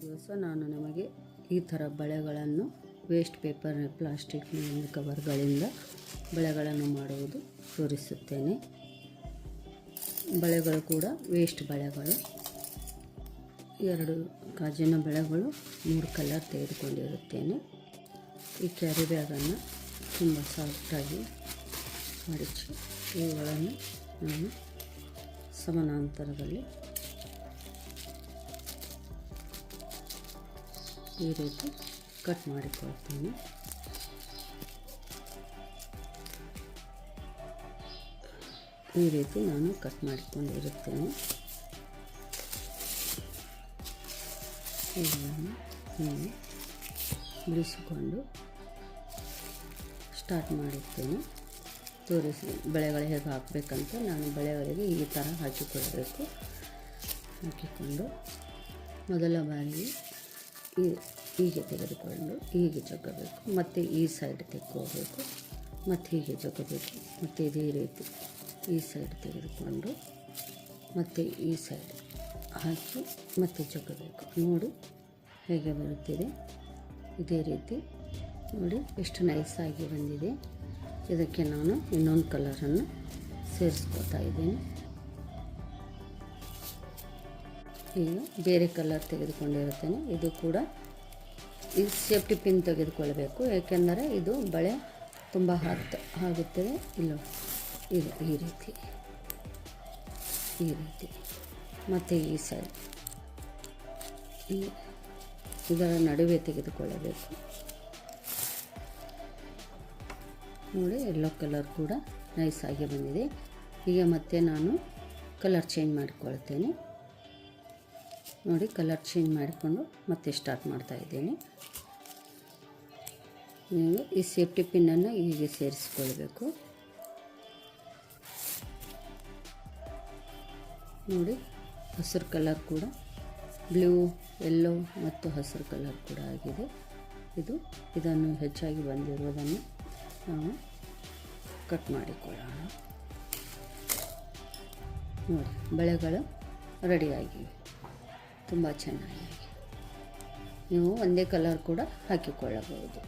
ದಿವಸ ನಾನು ನಿಮಗೆ ಈ ಥರ ಬಳೆಗಳನ್ನು ವೇಸ್ಟ್ ಪೇಪರ್ ಪ್ಲಾಸ್ಟಿಕ್ ಕವರ್ಗಳಿಂದ ಬಳೆಗಳನ್ನು ಮಾಡುವುದು ತೋರಿಸುತ್ತೇನೆ. ಬಳೆಗಳು ಕೂಡ ವೇಸ್ಟ್ ಬಳೆಗಳು, 2 ಗಾಜಿನ ಬಳೆಗಳು, 3 ಕಲರ್ ತೆಗೆದುಕೊಂಡಿರುತ್ತೇನೆ. ಈ ಕ್ಯಾರಿ ಬ್ಯಾಗನ್ನು ತುಂಬ ಸಾಫ್ಟಾಗಿ ಮಡಚಿ ಇವುಗಳನ್ನು ನಾನು ಸಮಾನಾಂತರದಲ್ಲಿ ಈ ರೀತಿ ಕಟ್ ಮಾಡಿಕೊಳ್ತೇನೆ. ಈ ರೀತಿ ನಾನು ಕಟ್ ಮಾಡಿಕೊಂಡಿರುತ್ತೇನೆ. ಇವುಗಳನ್ನು ನಾನು ಬಿಡಿಸಿಕೊಂಡು ಸ್ಟಾರ್ಟ್ ಮಾಡುತ್ತೇನೆ. ತೋರಿಸಿ ಬಳೆಗಳು ಹೇಗೆ ಹಾಕಬೇಕಂತ. ನಾನು ಬಳೆಗಳಿಗೆ ಈ ಥರ ಹಾಕಿಕೊಳ್ಬೇಕು. ಹಾಕಿಕೊಂಡು ಮೊದಲ ಬಾರಿಗೆ ಹೀಗೆ ತೆಗೆದುಕೊಂಡು ಹೀಗೆ ಜಗ್ಗಬೇಕು, ಮತ್ತು ಈ ಸೈಡ್ ತೆಕ್ಕೋಬೇಕು, ಮತ್ತು ಹೀಗೆ ಜಗ್ಗಬೇಕು, ಮತ್ತು ಇದೇ ರೀತಿ ಈ ಸೈಡ್ ತೆಗೆದುಕೊಂಡು ಮತ್ತು ಈ ಸೈಡ್ ಹಾಕಿ ಮತ್ತೆ ಜಗ್ಗಬೇಕು. ನೋಡಿ ಹೇಗೆ ಬರುತ್ತಿದೆ. ಇದೇ ರೀತಿ ನೋಡಿ ಎಷ್ಟು ನೈಸಾಗಿ ಬಂದಿದೆ. ಇದಕ್ಕೆ ನಾನು ಇನ್ನೊಂದು ಕಲರನ್ನು ಸೇರಿಸ್ಕೊತಾ ಇದ್ದೇನೆ. ಈಗ ಬೇರೆ ಕಲರ್ ತೆಗೆದುಕೊಂಡಿರುತ್ತೇನೆ. ಇದು ಕೂಡ ಈ ಸೇಫ್ಟಿ ಪಿನ್ ತೆಗೆದುಕೊಳ್ಬೇಕು, ಏಕೆಂದರೆ ಇದು ಬಳೆ ತುಂಬ ಆಗುತ್ತದೆ. ಇಲ್ಲ ಇದು ಈ ರೀತಿ ಮತ್ತು ಈ ಸೈಡ್ ಇದರ ನಡುವೆ ತೆಗೆದುಕೊಳ್ಳಬೇಕು. ನೋಡಿ ಯೆಲ್ಲೋ ಕಲರ್ ಕೂಡ ನೈಸಾಗಿ ಬಂದಿದೆ. ಈಗ ಮತ್ತೆ ನಾನು ಕಲರ್ ಚೇಂಜ್ ಮಾಡಿಕೊಳ್ತೇನೆ. ನೋಡಿ ಕಲರ್ ಚೇಂಜ್ ಮಾಡಿಕೊಂಡು ಮತ್ತೆ ಸ್ಟಾರ್ಟ್ ಮಾಡ್ತಾ ಇದ್ದೇನೆ. ನೀವು ಈ ಸೇಫ್ಟಿ ಪಿನ್ನನ್ನು ಹೀಗೆ ಸೇರಿಸಿಕೊಳ್ಬೇಕು. ನೋಡಿ ಹಸಿರು ಕಲರ್ ಕೂಡ, ಬ್ಲೂ, ಯೆಲ್ಲೋ ಮತ್ತು ಹಸಿರು ಕಲರ್ ಕೂಡ ಆಗಿದೆ. ಇದನ್ನು ಹೆಚ್ಚಾಗಿ ಬಂದಿರುವುದನ್ನು ನಾವು ಕಟ್ ಮಾಡಿಕೊಳ್ಳೋಣ. ನೋಡಿ ಬಳೆಗಳು ರೆಡಿಯಾಗಿವೆ, ತುಂಬ ಚೆನ್ನಾಗಿ. ನೀವು ಒಂದೇ ಕಲರ್ ಕೂಡ ಹಾಕಿಕೊಳ್ಳಬಹುದು.